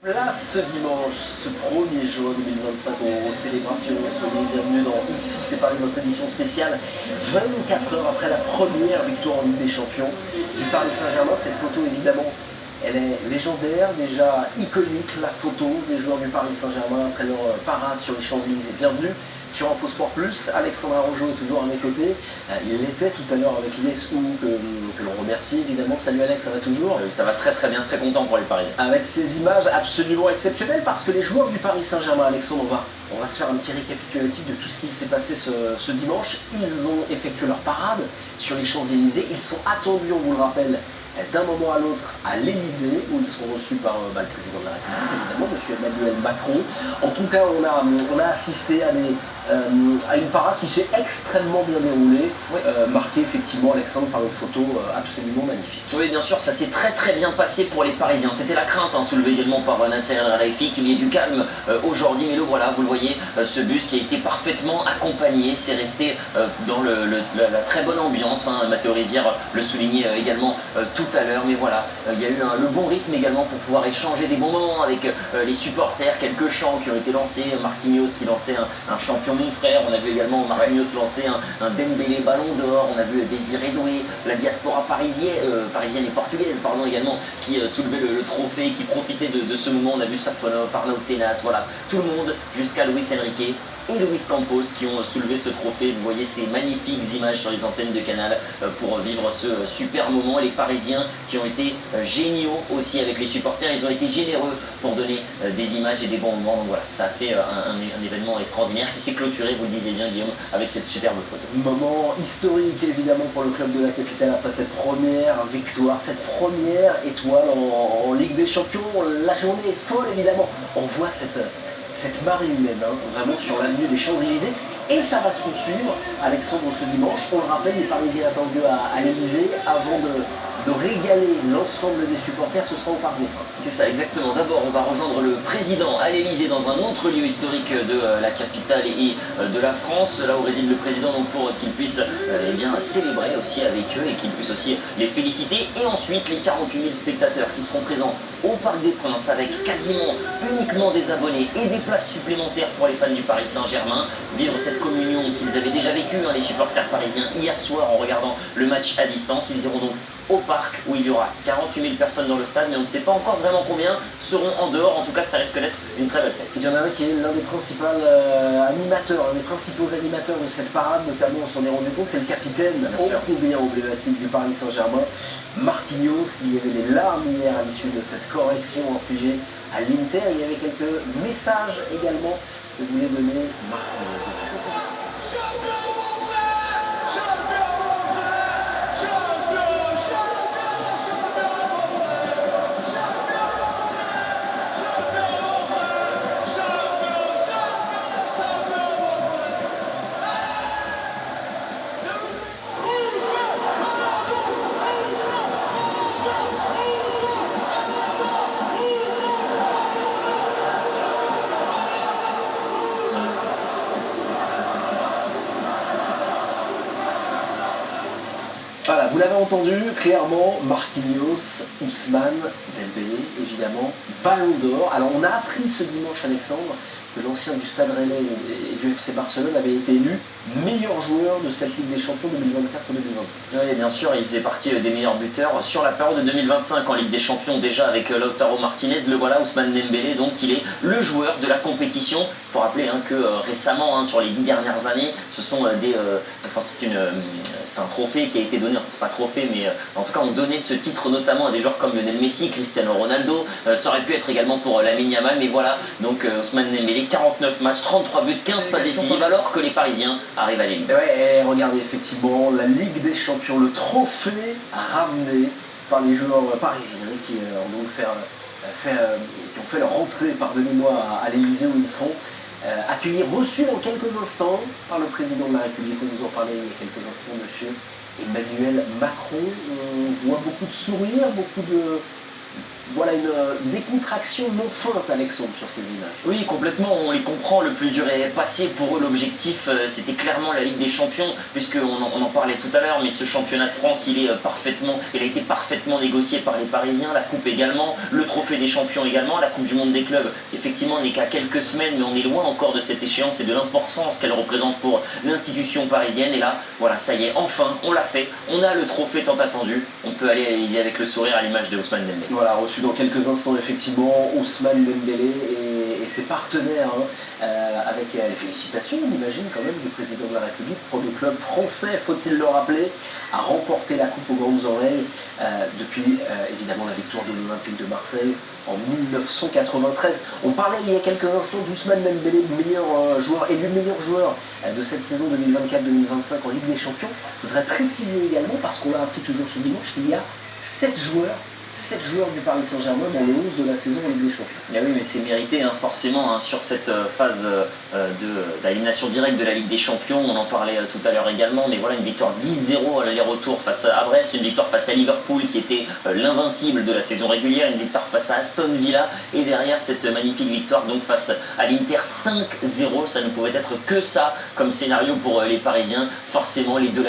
Place ce dimanche, ce 1er juin 2025 aux célébrations. Soyez bienvenus dans Ici c'est Paris, notre édition spéciale. 24 heures après la première victoire en Ligue des Champions du Paris Saint-Germain. Cette photo évidemment, elle est légendaire, déjà iconique, la photo des joueurs du Paris Saint-Germain après leur parade sur les Champs-Élysées. Bienvenue sur InfoSport Plus. Alexandre Arrojo est toujours à mes côtés. Il était tout à l'heure avec Ines Ou, que l'on remercie évidemment. Salut Alex, ça va toujours? Ça va très très bien, très content pour les Parisiens. Avec ces images absolument exceptionnelles, parce que les joueurs du Paris Saint-Germain, Alexandre, on va se faire un petit récapitulatif de tout ce qui s'est passé ce dimanche. Ils ont effectué leur parade sur les Champs-Élysées. Ils sont attendus, on vous le rappelle, d'un moment à l'autre à l'Elysée, où ils seront reçus par le président de la République, évidemment, M. Emmanuel Macron. En tout cas, on a assisté à une parade qui s'est extrêmement bien déroulée, oui. Marquée effectivement, Alexandre, par une photo absolument magnifique. Oui, bien sûr, ça s'est très très bien passé pour les Parisiens. C'était la crainte, soulevée également par Nasser El Khelaifi, qu'il y ait du calme aujourd'hui. Mais le voilà, vous le voyez, ce bus qui a été parfaitement accompagné, c'est resté dans la très bonne ambiance. Matteo Rivière le soulignait également tout à l'heure. Mais voilà, il y a eu le bon rythme également pour pouvoir échanger des bons moments avec les supporters. Quelques chants qui ont été lancés. Marquinhos qui lançait un champion mon frère. On a vu également Marquinhos lancer un Dembélé ballon d'or. On a vu Désiré Doué, la diaspora parisienne et portugaise également, qui soulevait le trophée, qui profitait de ce moment. On a vu Safonov, Arnaud Tenas, voilà, tout le monde jusqu'à Luis Enrique et Luis Campos qui ont soulevé ce trophée. Vous voyez ces magnifiques images sur les antennes de Canal pour vivre ce super moment. Les Parisiens qui ont été géniaux aussi avec les supporters, ils ont été généreux pour donner des images et des bons moments. Donc voilà, ça a fait un événement extraordinaire qui s'est clôturé, vous le disiez bien Guillaume, avec cette superbe photo. Moment historique évidemment pour le club de la capitale après cette première victoire, cette première étoile en Ligue des Champions. La journée est folle évidemment. On voit cette marée humaine, vraiment sur l'avenue des Champs-Élysées. Et ça va se poursuivre, Alexandre, ce dimanche. On le rappelle, les Parisiens attendus à l'Élysée avant de régaler l'ensemble des supporters, ce sera au Parc des Princes. C'est ça, exactement. D'abord, on va rejoindre le président à l'Élysée dans un autre lieu historique de la capitale et de la France, là où réside le président, donc pour qu'il puisse célébrer aussi avec eux et qu'il puisse aussi les féliciter. Et ensuite, les 48 000 spectateurs qui seront présents au Parc des Princes avec quasiment uniquement des abonnés et des places supplémentaires pour les fans du Paris Saint-Germain. Vivre cette communion qu'ils avaient déjà vécue, les supporters parisiens, hier soir en regardant le match à distance. Ils iront donc au parc où il y aura 48 000 personnes dans le stade, mais on ne sait pas encore vraiment combien seront en dehors. En tout cas, ça risque d'être une très belle fête. Il y en a un qui est l'un des principaux animateurs, de cette parade, notamment on s'en est rendu compte, c'est le capitaine bien emblématique du Paris Saint-Germain, Marquinhos. Il y avait des larmes hier à l'issue de cette correction infligée à l'Inter. Il y avait quelques messages également que voulait donner Marquinhos. Voilà, vous l'avez entendu, clairement, Marquinhos, Ousmane, Dembélé, évidemment, ballon d'or. Alors on a appris ce dimanche, Alexandre, que l'ancien du Stade Rennais et du FC Barcelone avait été élu meilleur joueur de cette Ligue des Champions 2024-2025. Oui, bien sûr, il faisait partie des meilleurs buteurs sur la période de 2025 en Ligue des Champions, déjà avec Lautaro Martinez. Le voilà, Ousmane Dembélé, donc il est le joueur de la compétition. Il faut rappeler que récemment, sur les 10 dernières années, ce sont c'est un trophée qui a été donné, c'est pas trophée, mais en tout cas on donnait ce titre notamment à des joueurs comme Lionel Messi, Cristiano Ronaldo. Ça aurait pu être également pour Lamine Yamal, mais voilà, donc Ousmane Dembélé, 49 matchs, 33 buts, 15 passes décisives, alors que les Parisiens arrivent à l'élite. Ouais, regardez effectivement la Ligue des Champions, le trophée ramené par les joueurs parisiens qui ont donc qui ont fait leur entrée, pardonnez-moi, à l'Élysée où ils seront accueillis, reçus dans quelques instants par le président de la République. On vous en parlait il y a quelques instants, monsieur Emmanuel Macron. On voit beaucoup de sourires, beaucoup voilà une décontraction non feinte, Alexandre, sur ces images. Oui, complètement, on les comprend, le plus dur est passé. Pour eux, l'objectif, c'était clairement la Ligue des Champions, puisqu'on en parlait tout à l'heure, mais ce championnat de France, il a été parfaitement négocié par les Parisiens, la Coupe également, le Trophée des Champions également, la Coupe du Monde des clubs, effectivement, n'est qu'à quelques semaines, mais on est loin encore de cette échéance et de l'importance qu'elle représente pour l'institution parisienne. Et là, voilà, ça y est, enfin, on l'a fait, on a le trophée tant attendu, on peut aller y avec le sourire à l'image de Ousmane Dembélé. Voilà, reçu dans quelques instants, effectivement, Ousmane Dembélé et ses partenaires, avec les félicitations, on imagine, quand même, du président de la République, premier club français, faut-il le rappeler, a remporté la Coupe aux grandes oreilles depuis, évidemment, la victoire de l'Olympique de Marseille en 1993. On parlait il y a quelques instants d'Ousmane Dembélé, le meilleur joueur, élu meilleur joueur de cette saison 2024-2025 en Ligue des Champions. Je voudrais préciser également, parce qu'on l'a appris toujours ce dimanche, qu'il y a 7 joueurs du Paris Saint-Germain dans le 11 de la saison en Ligue des Champions. Ah oui, mais c'est mérité, hein, forcément, hein, sur cette phase d'élimination directe de la Ligue des Champions. On en parlait tout à l'heure également, mais voilà, une victoire 10-0 à l'aller-retour face à Brest, une victoire face à Liverpool qui était l'invincible de la saison régulière, une victoire face à Aston Villa, et derrière cette magnifique victoire donc face à l'Inter 5-0. Ça ne pouvait être que ça comme scénario pour les Parisiens. Forcément, les deux